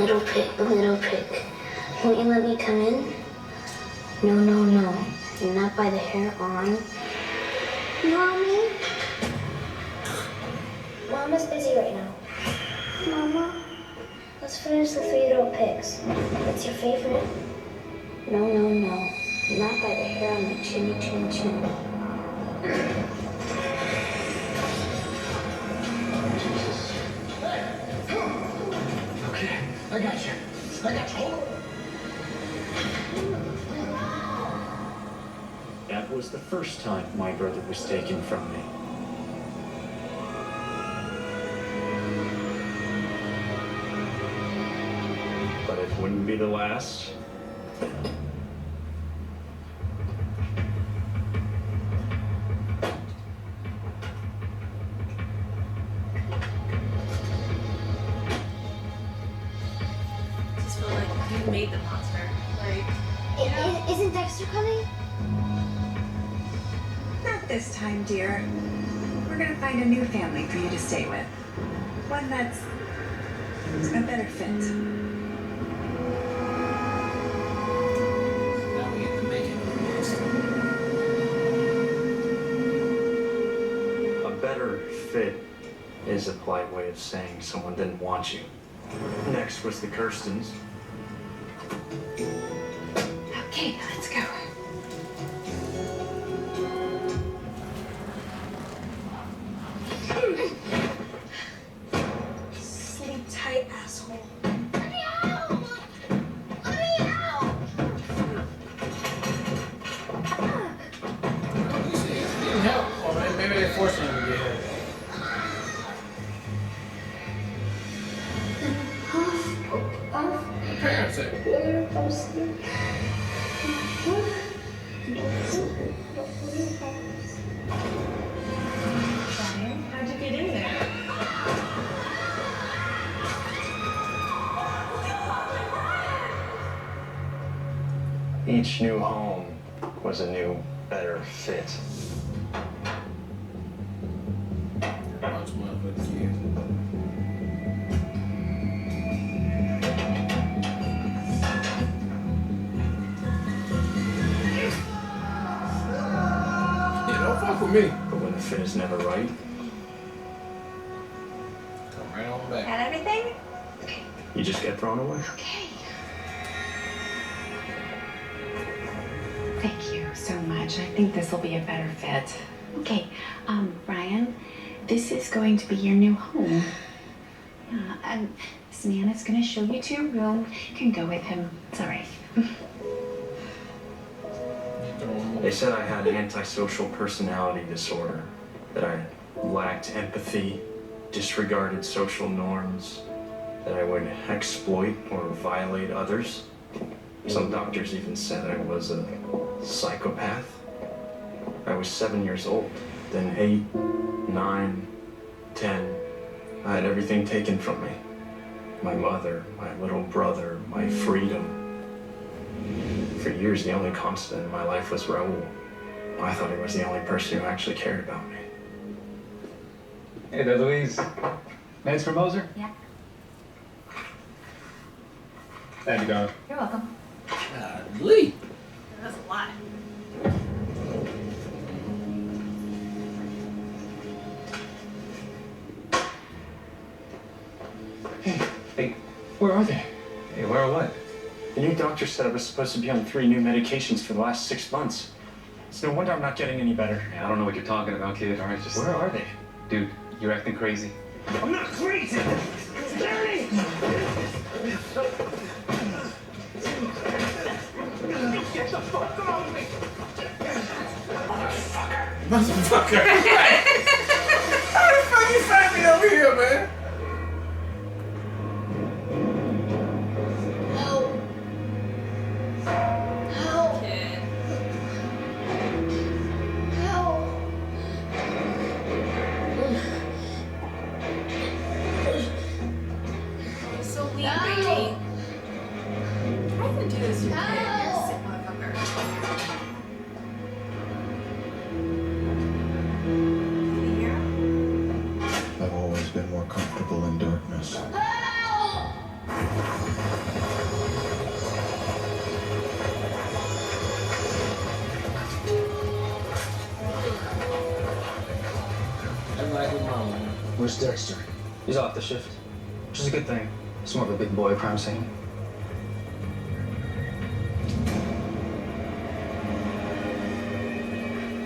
Little pig, little pig. Won't you let me come in? No, no, no. Not by the hair on. Mommy? Mama's busy right now. Mama? Let's finish the Three Little Pigs. What's your favorite? No, no, no. Not by the hair on the chinny chin chin. Okay, I got you. I got you. That was the first time my brother was taken from me. But it wouldn't be the last. I just feel like you made the monster. Like, Isn't Dexter coming? Not this time, dear. We're gonna find a new family for you to stay with. One that's a better fit. Now we get to make it a monster. A better fit is a polite way of saying someone didn't want you. Next was the Kirstens. Okay, let's go. sleep tight, asshole. Let me out! Let me out! You see, he didn't help. Or maybe they forced him to get help. The parents say. Brian, how'd you get in there? Each new home was a new, better fit. Much motherfucking kids. Yeah, don't fuck with me. But when the fit is never right, Come right on back. Got everything? you just get thrown away. Okay. Thank you so much. I think this will be a better fit. Okay, Brian, this is going to be your new home. Yeah, and this man is going to show you to your room. You can go with him. It's all right. They said I had antisocial personality disorder, that I lacked empathy, disregarded social norms, that I would exploit or violate others. Some doctors even said I was a psychopath. I was 7 years old, then 8, 9, 10. I had everything taken from me. My mother, my little brother, my freedom. For years, the only constant in my life was Raoul. I thought he was the only person who actually cared about me. Hey there, Louise. Meds for Moser? Yeah. Thank you, darling. You're welcome. Lee. That's a lot. Hey, where are they? Hey, where are what? The new doctor said I was supposed to be on 3 new medications for the last 6 months. It's no wonder I'm not getting any better. I don't know what you're talking about, kid. All right, just... Where are they? Dude, you're acting crazy. I'm not crazy! It's dirty! Get the fuck off me! Motherfucker. How the fuck you find me over here, man? Help! Help! Kid. Help! You're so weak, baby. I can do this, you kid. You're a sick motherfucker. You hear him? I've always been more comfortable in darkness. Help! Where's Dexter? He's off the shift, which is a good thing. It's more of a big boy crime scene.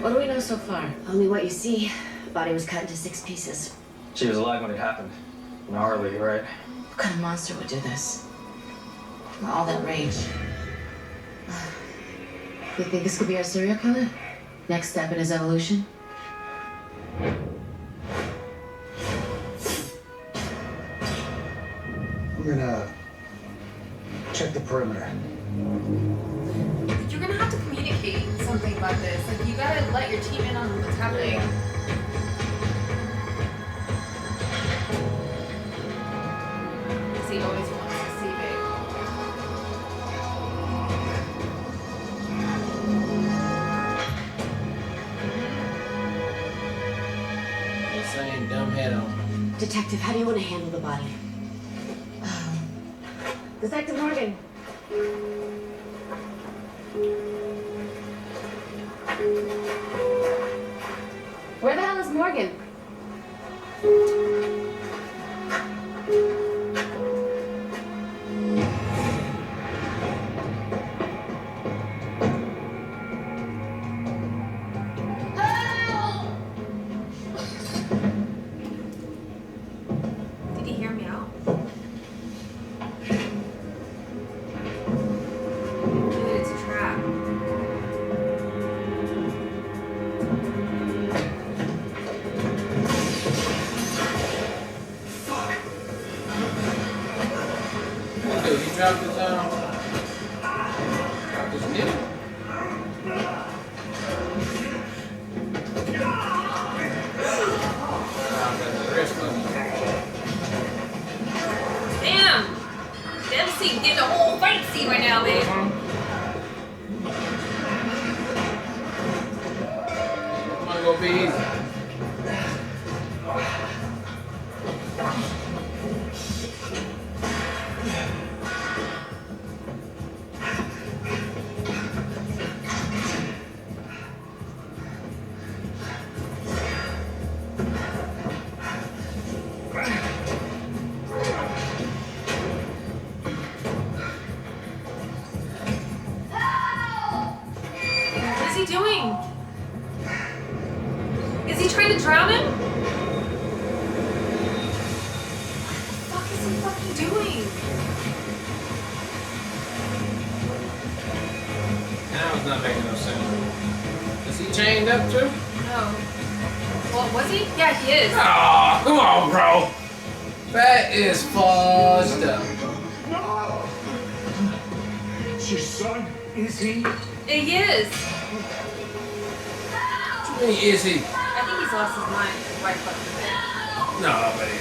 What do we know so far? Only what you see. Body was cut into 6 pieces. She was alive when it happened. Gnarly, right? What kind of monster would do this? All that rage. You think this could be our serial killer? Next step in his evolution? I'm gonna check the perimeter. You're gonna have to communicate something about this. Like, you gotta let your team in on what's happening. Because he always wants to see it. That same dumb head on. Detective, how do you want to handle the body? Detective Morgan. Where the hell is Morgan? Did he hear me out? Dude, it's a trap. Dude, he dropped his nip. Damn! Them scene getting a whole fight scene right now, babe. Come on, go be easy. What is he doing? Is he trying to drown him? What the fuck is he fucking doing? Now it's not making no sense. Is he chained up too? No. Well, was he? Yeah, he is. Aw, come on, bro. That is fuzzed up. It's your son, is he? He is. What do you mean, is he? I think he's lost his mind. Right fucking No, buddy.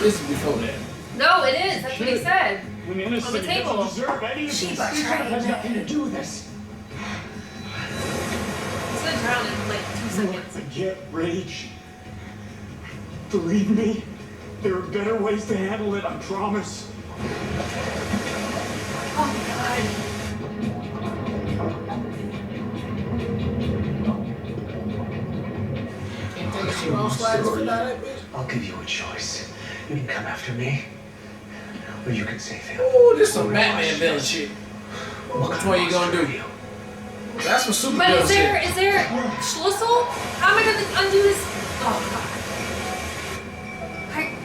This is before that. No, it is. That's what he said. When innocent On the table. doesn't deserve any of She this. betrayed Has him. nothing to do with this. He's gonna drown in like 2 seconds. I get rage. Believe me, there are better ways to handle it, I promise. Oh my god. Can't take a shit on slides for that bitch. I'll give you a choice. You can come after me, or you can save him. Ooh, this some Batman villain shit. Which one you gonna do? That's some super But villain is shit. there Schlüssel? How am I gonna undo this? Oh god.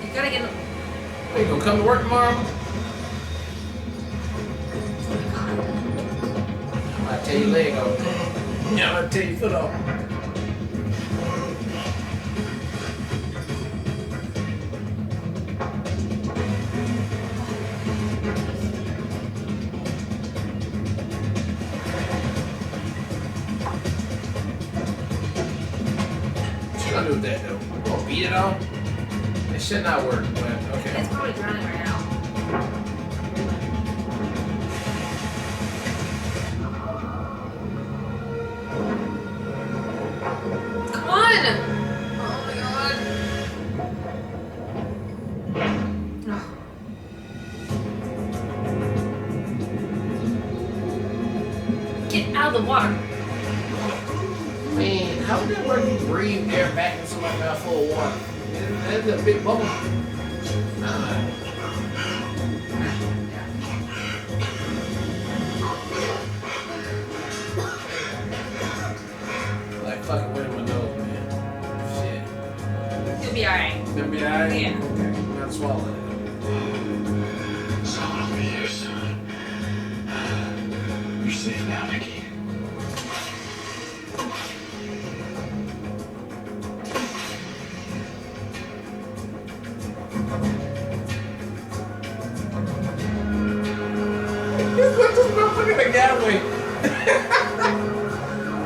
You gotta get. You gonna come to work tomorrow? I'm gonna tell you leg off. Yeah, I'm gonna tell you foot off. What you gonna do with that though? You gonna beat it on? It should not work, but okay. It's probably drowning right now. Come on! Oh my god. Oh. Get out of the water. Man, how would that work if you breathe air back in somebody's mouth full of water? That's a big bubble. Like fucking with my nose, man. Shit. You'll be alright. Gonna be alright? Yeah. I'm not swallowing it. So I'll be here soon. You're safe now, Nikki. Just put this motherfucker in the gallery.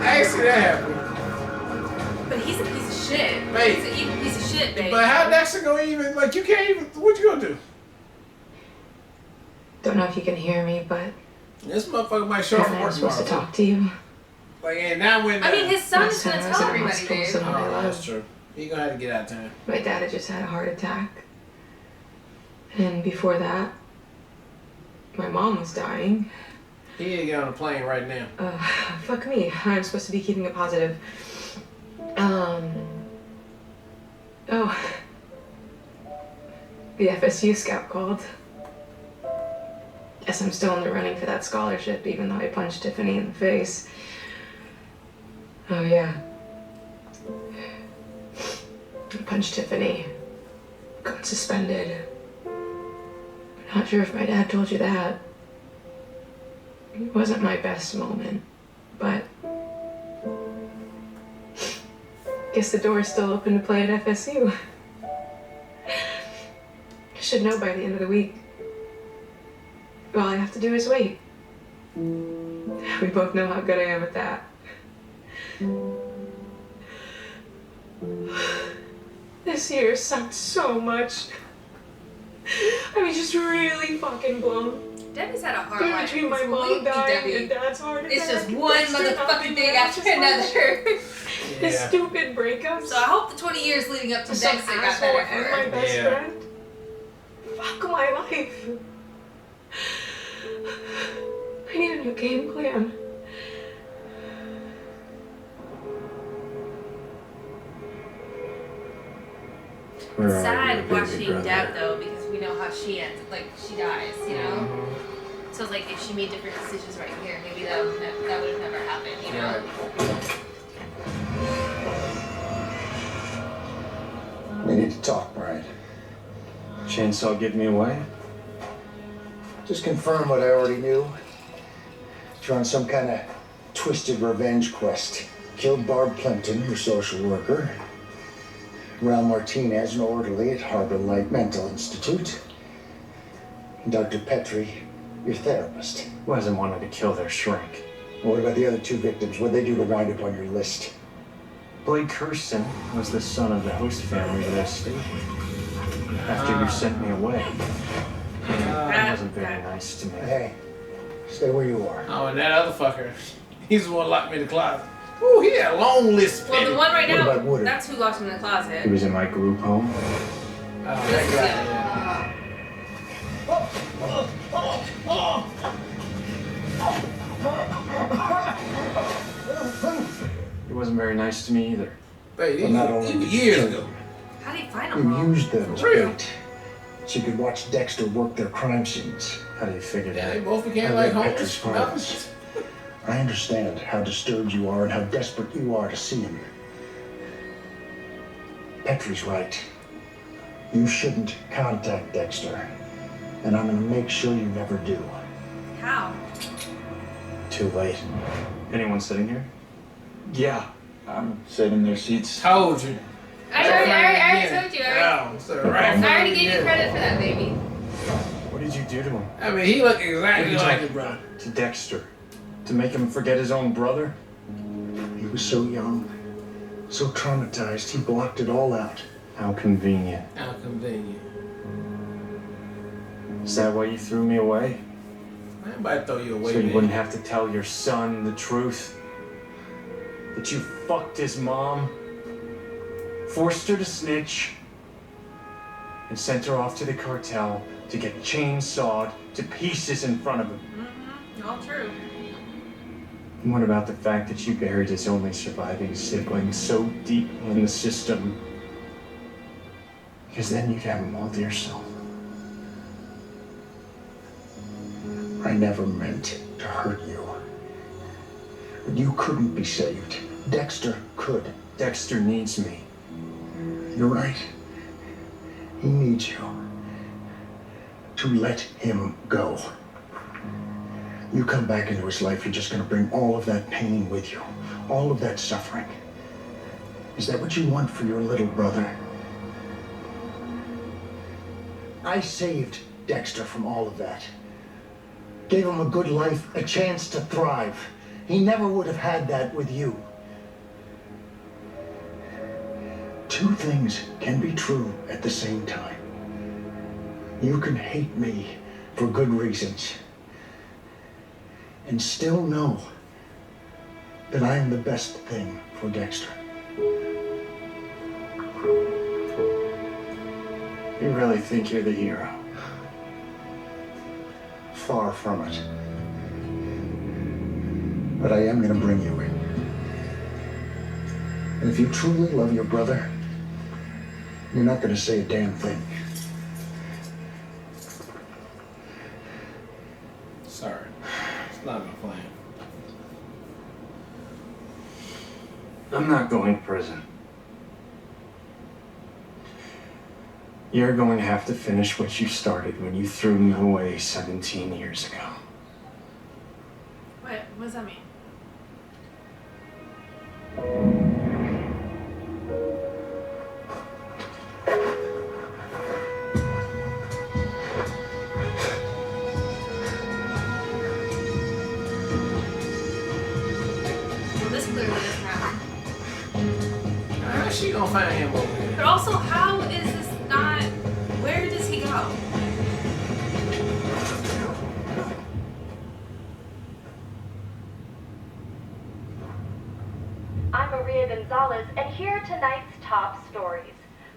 I ain't see that happen. But he's a piece of shit. Mate. He's an evil piece of shit, babe. But how Dexter gonna even, like, you can't even, what you gonna do? Don't know if you can hear me, but This motherfucker might show up Dad for and I work was supposed to tomorrow. talk to you. Like, and now when I mean, his son Last is gonna time I was tell at everybody, hospital, babe. so- Oh, that's true. He gonna have to get out of town. My dad had just had a heart attack. And before that, my mom was dying. He need to get on a plane right now. Fuck me. I'm supposed to be keeping it positive. Oh. The FSU scout called. Guess I'm still in the running for that scholarship, even though I punched Tiffany in the face. Oh, yeah. I punched Tiffany. Got suspended. Not sure if my dad told you that. It wasn't my best moment, but guess the door's still open to play at FSU. I should know by the end of the week. All I have to do is wait. We both know how good I am at that. This year sucked so much. I mean, just really fucking blown. Debbie's had a hard life. Between my mom dying and dad's heart attack. It's just and one Dexter not motherfucking being thing there, after just like another. The stupid breakups. So I hope the 20 years leading up to Some Dexter got asshole better for and her. my best Yeah. friend. Fuck my life. I need a new game plan. Where are Sad you, baby watching brother? Deb though, because we know how she ends. Like she dies, you know. Mm-hmm. So it's like if she made different decisions right here, maybe that would have never happened, you know. We need to talk, Brian. Chainsaw give me away? Just confirm what I already knew. You're on some kind of twisted revenge quest. Killed Barb Plimpton, your social worker. Ralph Martinez, an orderly at Harbor Light Mental Institute. And Dr. Petrie, your therapist. Who hasn't wanted to kill their shrink? What about the other two victims? What'd they do to wind up on your list? Blake Kirsten was the son of the host family of this station. After you sent me away. That wasn't very nice to me. Hey, stay where you are. Oh, and that other fucker. He's the one who locked me in the closet. Ooh, he had a long list. Well, the one right What now, about Woodard? that's who locked him in the He closet. was in my group home. Oh, This that is guy, He wasn't very nice to me either. Baby, Well, not only even did you years kill ago. them, How do you find you him? Mom? used them as For real. bait. So you could watch Dexter work their crime scenes. How do you figure Yeah, that? they both became I like read homeless. Petra's files. I understand how disturbed you are and how desperate you are to see him. Petrie's right. You shouldn't contact Dexter. And I'm gonna make sure you never do. How? Too late. Anyone sitting here? Yeah, I'm saving their seats. Told you. I already told you. Oh, it's a right I already fucking gave you yeah. credit for that, baby. What did you do to him? I mean, he looked exactly What did you like do his brother. to Dexter? To make him forget his own brother? He was so young, so traumatized, he blocked it all out. How convenient. How convenient. Is that why you threw me away? I ain't about to throw you away, So you man. wouldn't have to tell your son the truth? That you fucked his mom, forced her to snitch, and sent her off to the cartel to get chainsawed to pieces in front of him? Mm-hmm. All true. And what about the fact that you buried his only surviving sibling so deep in the system Because then you'd have them all to yourself. I never meant to hurt you. But you couldn't be saved. Dexter could. Dexter needs me. You're right. He needs you. To let him go. You come back into his life, you're just gonna bring all of that pain with you. All of that suffering. Is that what you want for your little brother? I saved Dexter from all of that. Gave him a good life, a chance to thrive. He never would have had that with you. Two things can be true at the same time. You can hate me for good reasons and still know that I am the best thing for Dexter. You really think you're the hero? Far from it. But I am gonna bring you in. And if you truly love your brother, you're not gonna say a damn thing. Sorry. It's not my plan. I'm not going to prison. You're going to have to finish what you started when you threw me away 17 years ago. What does that mean? This clearly doesn't happen. How's she gonna find him over here? But also, how is this not? Where does he go? I'm Maria Gonzalez, and here are tonight's top stories.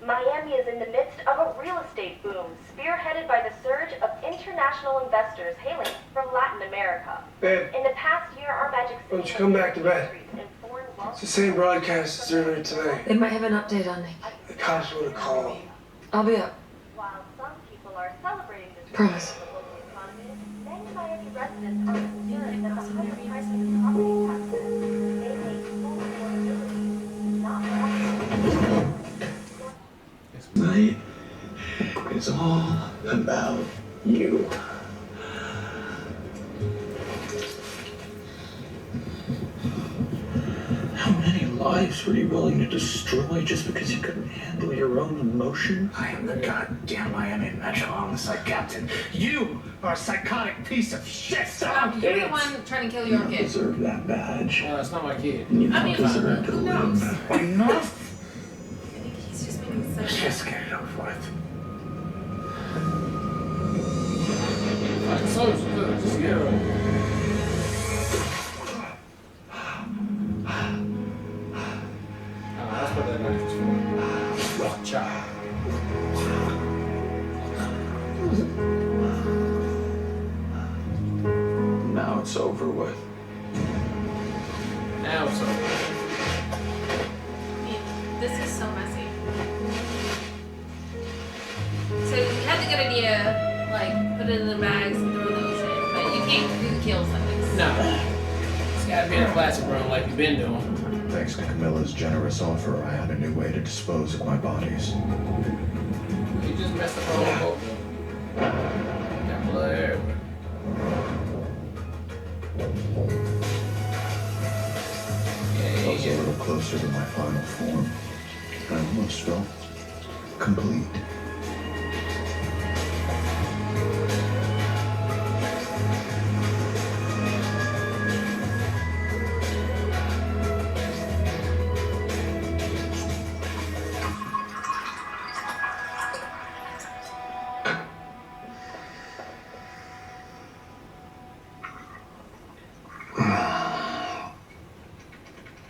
Miami is in the midst of a real estate boom, spearheaded by the surge of international investors hailing from Latin America. Babe, In the past year, our Magic City why don't you come back to bed? in foreign wealth. It's the same broadcast as earlier today. They might have an update on Nick. The cops would have called. I'll be up. While some people are celebrating this Promise. for the local economy, many Miami residents are concerned that the higher prices of property taxes may make full affordability not possible. Tonight, it's all about you. How many lives were you willing to destroy just because you couldn't handle your own emotion? I am the goddamn Miami Metro homicide captain. You are a psychotic piece of shit. You're the one trying to kill your You kid. deserve that badge. No, it's not my kid. And you I mean, deserve to who knows? live. Enough. I think he's just making Let's sense. just get it over with. Like soldier, look, just get her. That's what that knife is for. Watch out. Now it's over with. Now it's over. I mean, this is so messy. So you had the good idea, like put it in the bags and throw those in, but you can't do the kills like this. No. It's gotta be in a plastic room like you've been doing. Thanks to Camilla's generous offer, I had a new way to dispose of my bodies. You just messed up the whole boat. Got blood everywhere. I was a little closer to my final form. I almost felt complete.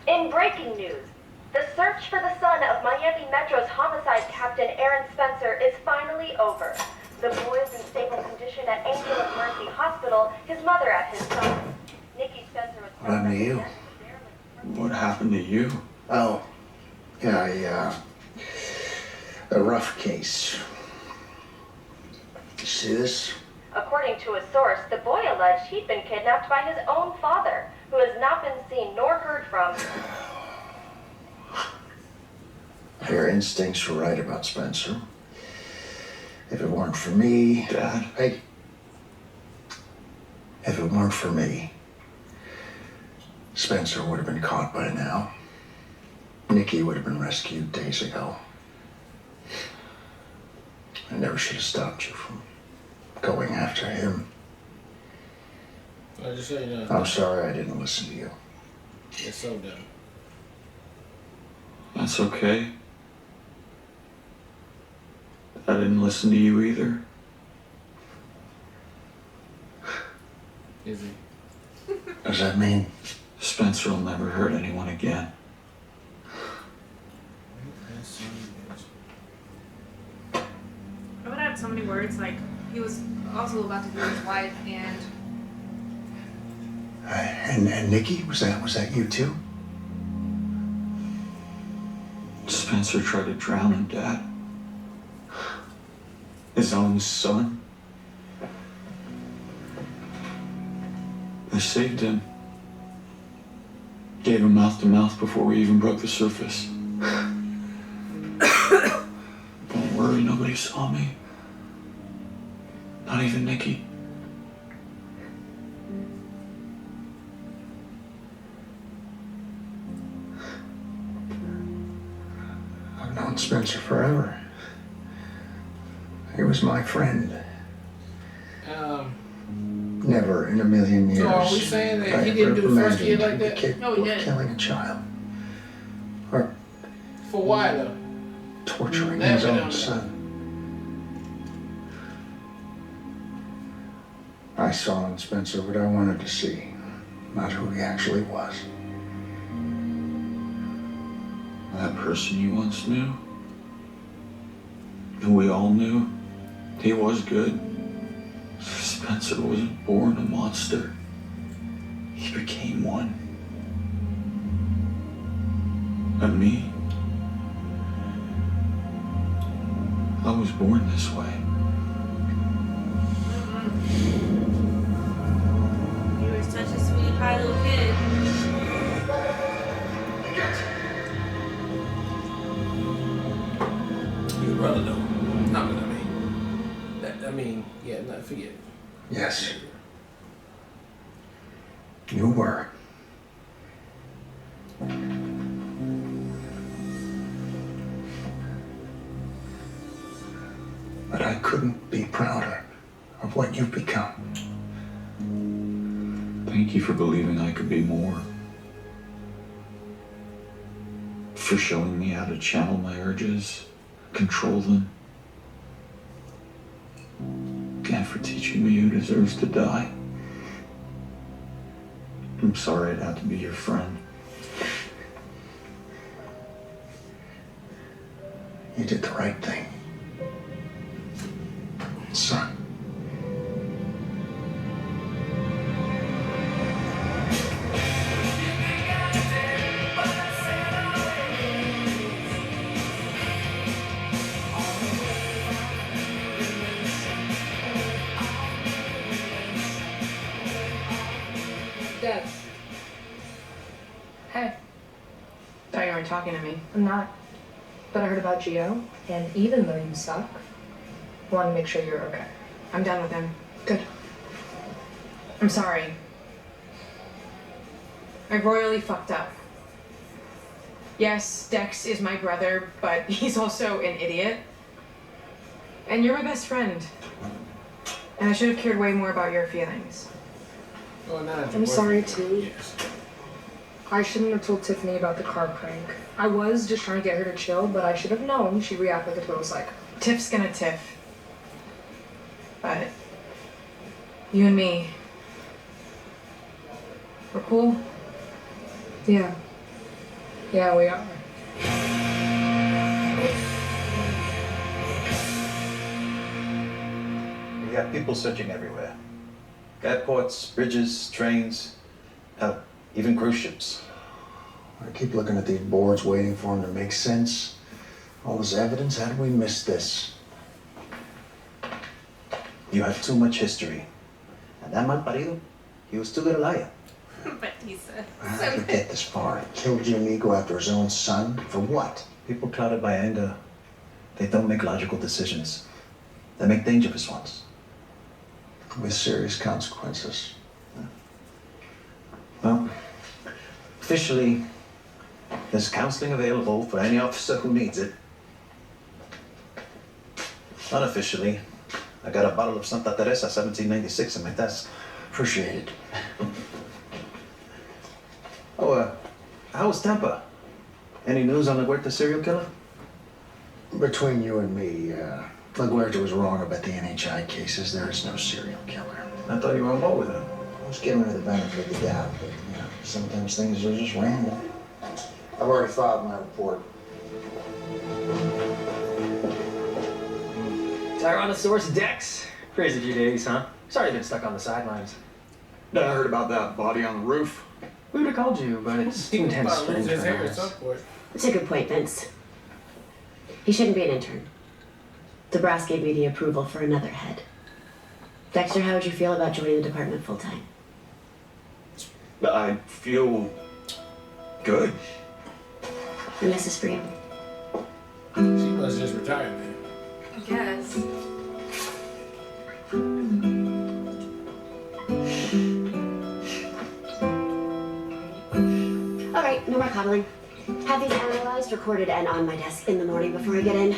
In breaking news, the search for the son of Miami Metro's homicide captain Aaron Spencer is finally over. The boy is in stable condition at Angel of Mercy Hospital, his mother at his side. Nikki Spencer was What happened to you? What happened to you? Oh, yeah, a rough case. You see this? According to a source, the boy alleged he'd been kidnapped by his own father, who has not been seen nor heard from. Your instincts were right about Spencer. If it weren't for me... Dad? Hey. If it weren't for me, Spencer would have been caught by now. Nikki would have been rescued days ago. I never should have stopped you from going after him. I just say that. I'm sorry I didn't listen to you. It's so dumb. That's okay. I didn't listen to you either. Is he? What does that mean? Spencer will never hurt anyone again. I would add so many words, like, he was also about to lose his wife and... And Nikki, was that you too? Spencer tried to drown him, Dad. His own son. I saved him. Gave him mouth to mouth before we even broke the surface. Don't worry, nobody saw me. Not even Nikki. I've known Spencer forever. He was my friend. Never in a million years. So are we saying that I he didn't ever do the first imagined kid like he'd be that? capable No, he of didn't. killing a child. Or For why though? torturing Never his done own that. son. I saw in Spencer what I wanted to see, not who he actually was. That person you once knew, who we all knew, he was good. Spencer wasn't born a monster. He became one. And me, I was born this way. He was such a sweetie pie little kid. Your brother though. Not what I mean. I mean, yeah, not forget. Yes. You were. But I couldn't be prouder of what you've become. Thank you for believing I could be more. For showing me how to channel my urges, control them. And for teaching me who deserves to die. I'm sorry I'd have to be your friend. You did the right thing. Son. Dad. Hey. Thought you weren't talking to me. I'm not. But I heard about Gio, and even though you suck, I want to make sure you're okay. I'm done with him. Good. I'm sorry. I royally fucked up. Yes, Dex is my brother, but he's also an idiot. And you're my best friend. And I should have cared way more about your feelings. Oh, not I'm sorry too. Yes. I shouldn't have told Tiffany about the car prank. I was just trying to get her to chill, but I should have known she'd react like a total psycho. Tiff's gonna tiff. But you and me, we're cool. Yeah. Yeah, we are. We got people searching everywhere. Airports, bridges, trains, hell, even cruise ships. I keep looking at these boards, waiting for them to make sense. All this evidence, how did we miss this? You have too much history. And that malparido, he was too good a liar. Batista. How did he get this far? Killed your amigo after his own son? For what? People clouded by anger, they don't make logical decisions. They make dangerous ones. With serious consequences. Well, officially, there's counseling available for any officer who needs it. Unofficially, I got a bottle of Santa Teresa 1796 in my desk. Appreciate it. Oh, how was Tampa? Any news on the Huerta serial killer? Between you and me, LaGuerta was wrong about the NHI cases. There is no serial killer. I thought you were on board with him. I was giving her the benefit of the doubt, but, sometimes things are just random. I've already filed my report. Tyrannosaurus Dex? Crazy few days, huh? Sorry you've been stuck on the sidelines. I heard about that body on the roof. We would have called you, but it's too intense for interns. It's a good point, Vince. He shouldn't be an intern. The brass gave me the approval for another head. Dexter, how would you feel about joining the department full-time? I feel good. And Mrs. Freeman? She must just retire, man. I guess. All right, no more coddling. Have these analyzed, recorded, and on my desk in the morning before I get in.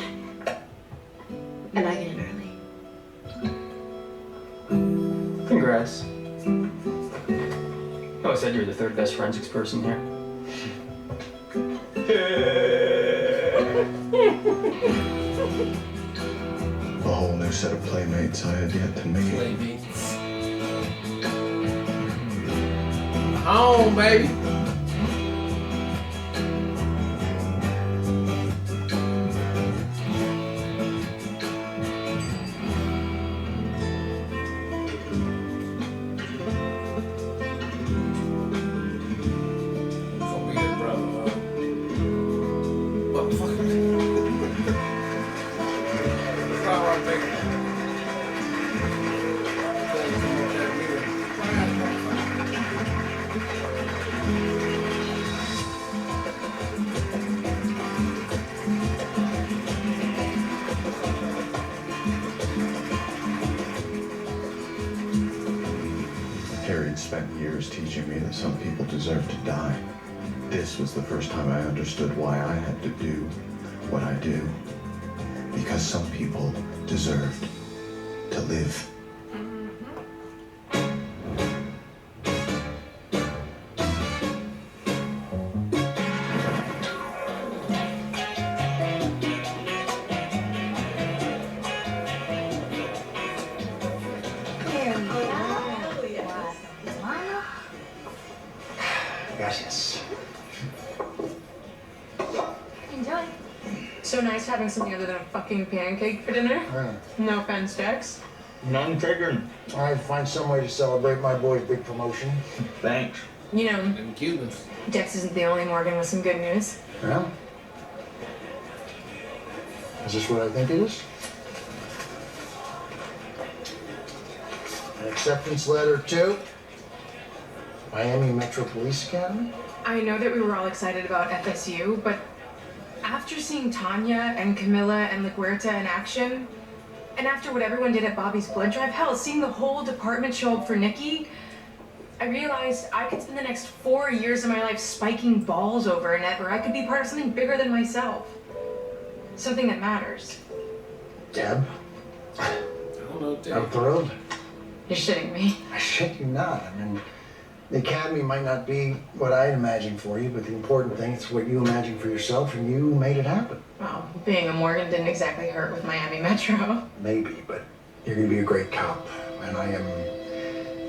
And I get in early. Congrats. Oh, I said you're the third best forensics person here. A whole new set of playmates I had yet to meet. Home, baby. Harriet spent years teaching me that some people deserve to die. This was the first time I understood why I had to do what I do. Because some people deserved to live. Gracias. Enjoy. So nice having something other than a fucking pancake for dinner. No offense, Dex. None taken. I'd find some way to celebrate my boy's big promotion. Thanks. You know, Them Cubans. Dex isn't the only Morgan with some good news. Well, is this what I think it is? An acceptance letter to Miami Metro Police Academy? I know that we were all excited about FSU, but after seeing Tanya and Camilla and LaGuerta in action, and after what everyone did at Bobby's blood drive, hell, seeing the whole department show up for Nikki, I realized I could spend the next 4 years of my life spiking balls over Annette, or I could be part of something bigger than myself. Something that matters. Deb? I don't know, Deb. I'm thrilled. You're shitting me. I shit you not. I mean, the academy might not be what I imagined for you, but the important thing is what you imagined for yourself, and you made it happen. Well, being a Morgan didn't exactly hurt with Miami Metro. Maybe, but you're going to be a great cop, and I am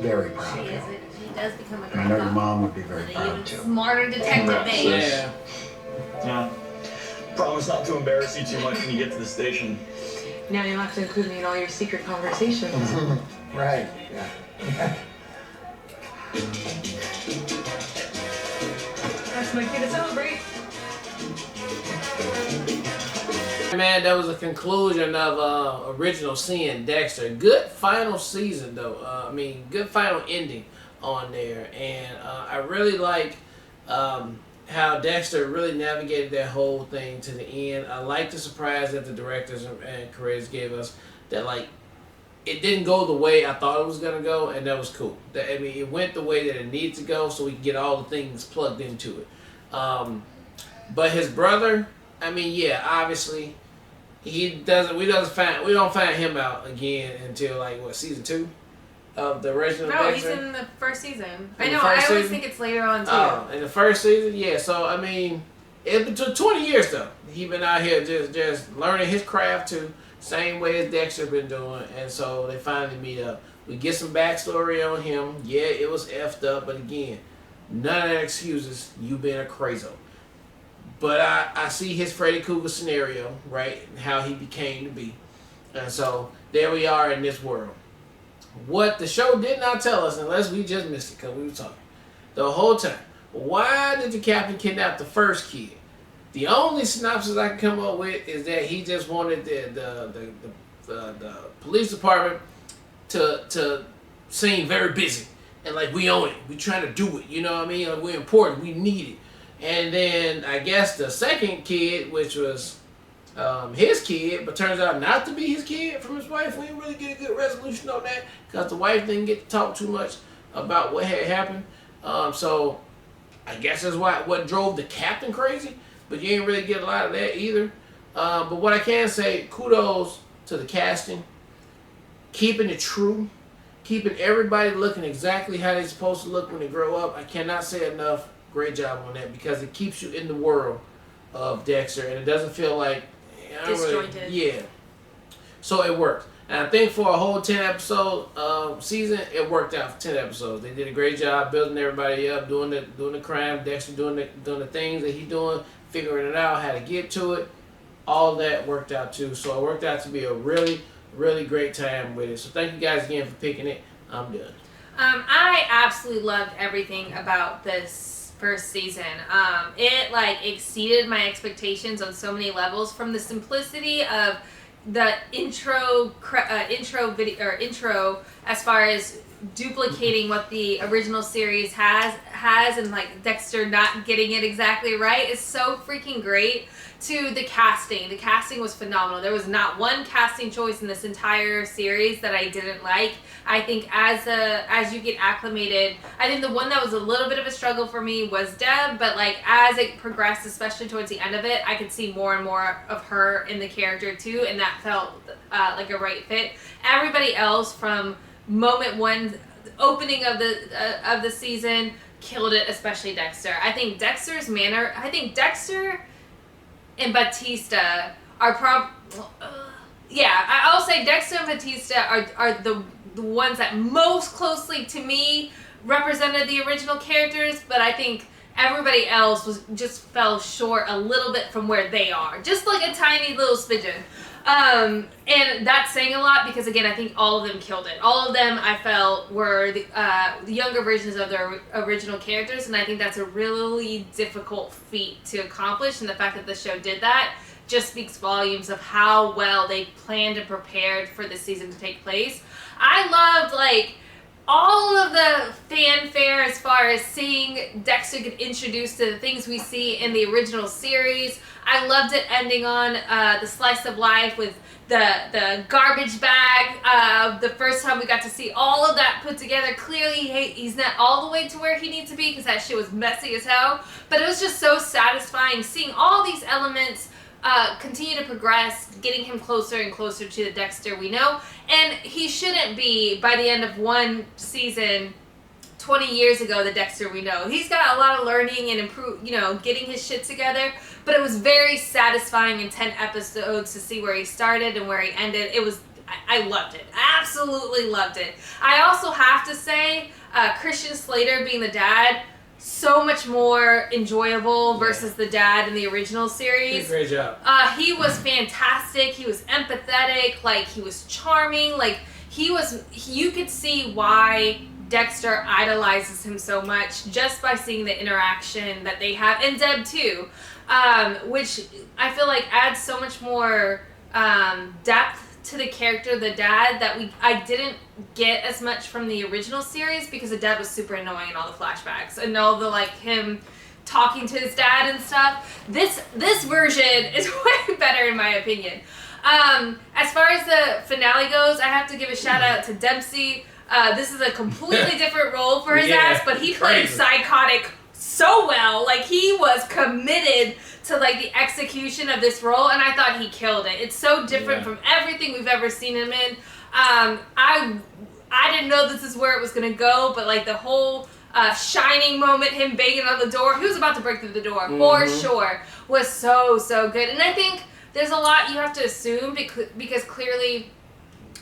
very proud of you. She does become a And I know your cop. mom would be very proud Even too. smarter detective babe. Yeah. Yeah. Promise not to embarrass you too much when you get to the station. Now you'll have to include me in all your secret conversations. Right, yeah. That's my key to celebrate. Man, that was a conclusion of Original Sin, Dexter. Good final season, though. I mean, good final ending on there. And I really like how Dexter really navigated that whole thing to the end. I like the surprise that the directors and creators gave us, that like it didn't go the way I thought it was gonna go, and that was cool. I mean, it went the way that it needed to go, so we can get all the things plugged into it. But his brother, I mean, yeah, obviously he doesn't. We don't find him out again until like what, season 2 of the original. No, Dexter? he's in the first season. In I know. the I first always season? think it's later on too. Oh, in the first season, yeah. So I mean, it took 20 years though. He been out here just learning his craft too, same way as Dexter been doing, and so they finally meet up. We get some backstory on him. Yeah, it was effed up, but again, none of that excuses you being a crazo. But I see his Freddy Krueger scenario, right, and how he became to be, and so there we are in this world. What the show did not tell us, unless we just missed it because we were talking the whole time, why did the captain kidnap the first kid? The only synopsis I can come up with is that he just wanted the police department to seem very busy and like we own it, we trying to do it, you know what I mean? Like, we're important, we need it. And then I guess the second kid, which was his kid, but turns out not to be his kid from his wife. We didn't really get a good resolution on that because the wife didn't get to talk too much about what had happened. So I guess that's what drove the captain crazy, but you ain't really get a lot of that either. But what I can say, kudos to the casting, keeping it true, keeping everybody looking exactly how they're supposed to look when they grow up. I cannot say enough. Great job on that, because it keeps you in the world of Dexter and it doesn't feel like disjointed. Yeah. So it worked. And I think for a whole 10 episode season, it worked out for 10 episodes. They did a great job building everybody up, doing the crime, Dexter doing the things that he's doing, figuring it out, how to get to it. All that worked out too. So it worked out to be a really, really great time with it. So thank you guys again for picking it. I'm done. I absolutely loved everything about this first season. It like exceeded my expectations on so many levels, from the simplicity of the intro as far as duplicating what the original series has and like Dexter not getting it exactly right is so freaking great, to the casting. The casting was phenomenal. There was not one casting choice in this entire series that I didn't like. I think as you get acclimated, I think the one that was a little bit of a struggle for me was Deb, but like as it progressed, especially towards the end of it, I could see more and more of her in the character too, and that felt like a right fit. Everybody else from moment one, opening of the season, killed it, especially Dexter. I think Dexter's manner, Dexter and Batista are I'll say Dexter and Batista are the ones that most closely to me represented the original characters, but I think everybody else just fell short a little bit from where they are, just like a tiny little smidgen. And that's saying a lot, because again, I think all of them killed it. All of them I felt were the younger versions of their original characters, and I think that's a really difficult feat to accomplish, and the fact that the show did that just speaks volumes of how well they planned and prepared for this season to take place. I loved like all of the fanfare as far as seeing Dexter get introduced to the things we see in the original series. I loved it ending on the slice of life with the garbage bag. The first time we got to see all of that put together. Clearly he's not all the way to where he needs to be, because that shit was messy as hell. But it was just so satisfying seeing all these elements continue to progress, getting him closer and closer to the Dexter we know. And he shouldn't be, by the end of one season, 20 years ago, the Dexter we know. He's got a lot of learning and getting his shit together, but it was very satisfying in 10 episodes to see where he started and where he ended. I loved it. Absolutely loved it. I also have to say, Christian Slater being the dad, so much more enjoyable versus the dad in the original series. Great job. He was fantastic. He was empathetic. Like, he was charming. Like, you could see why Dexter idolizes him so much just by seeing the interaction that they have, and Deb too, which I feel like adds so much more depth to the character of the dad that I didn't get as much from the original series, because the dad was super annoying in all the flashbacks and all the like him talking to his dad and stuff. This version is way better in my opinion. As far as the finale goes, I have to give a shout out to Dempsey. This is a completely different role for his ass, but he played psychotic so well. Like, he was committed to like the execution of this role, and I thought he killed it. It's so different from everything we've ever seen him in. I didn't know this is where it was gonna go, but like the whole Shining moment, him banging on the door, he was about to break through the door for sure, was so good. And I think there's a lot you have to assume because clearly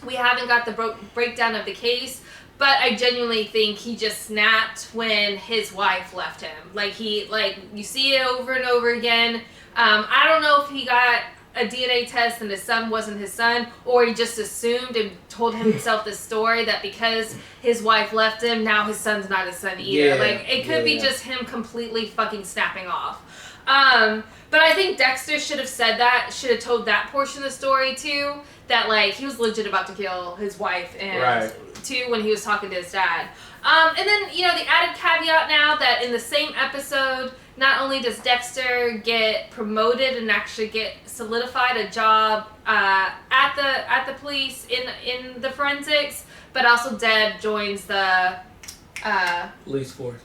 we haven't got the breakdown of the case, but I genuinely think he just snapped when his wife left him. Like, you see it over and over again. I don't know if he got a DNA test and his son wasn't his son, or he just assumed and told himself this story that because his wife left him, now his son's not his son either. Like, it could be just him completely fucking snapping off. But I think Dexter should have told that portion of the story too, that like he was legit about to kill his wife and too when he was talking to his dad. And then, you know, the added caveat now that in the same episode, not only does Dexter get promoted and actually get solidified a job at the police in the forensics, but also Deb joins the police force.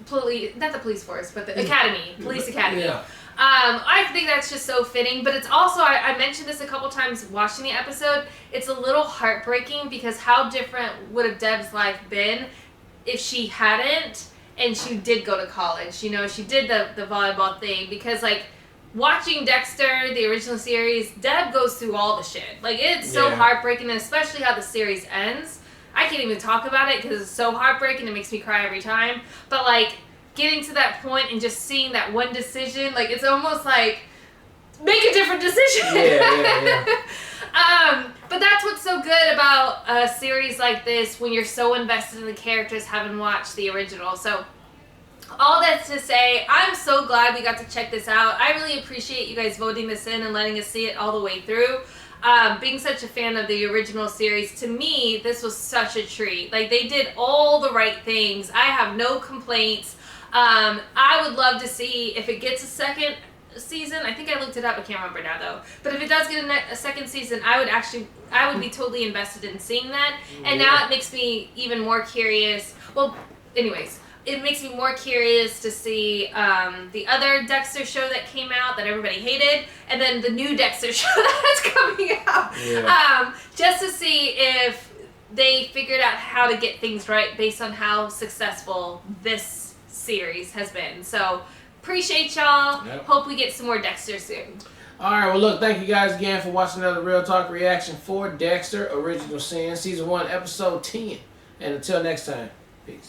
Not the police force, but the academy, police academy. Yeah. I think that's just so fitting, but it's also, I mentioned this a couple times watching the episode, it's a little heartbreaking because how different would have Deb's life been if she hadn't, and she did go to college, you know, she did the volleyball thing, because like, watching Dexter, the original series, Deb goes through all the shit. Like, it's so heartbreaking, and especially how the series ends. I can't even talk about it because it's so heartbreaking, it makes me cry every time, but like, getting to that point and just seeing that one decision, like, it's almost like, make a different decision. But that's what's so good about a series like this when you're so invested in the characters having watched the original. So all that's to say, I'm so glad we got to check this out. I really appreciate you guys voting this in and letting us see it all the way through. Being such a fan of the original series, to me, this was such a treat. Like, they did all the right things. I have no complaints. I would love to see if it gets a second season. I think I looked it up. I can't remember now though. But if it does get a second season, I would be totally invested in seeing that. And now it makes me even more curious. Well, anyways, it makes me more curious to see the other Dexter show that came out that everybody hated, and then the new Dexter show that's coming out. Just to see if they figured out how to get things right based on how successful this series has been. So appreciate y'all. Hope we get some more Dexter soon. Alright, well look, thank you guys again for watching another Real Talk reaction for Dexter Original Sin, Season 1, Episode 10. And until next time, peace.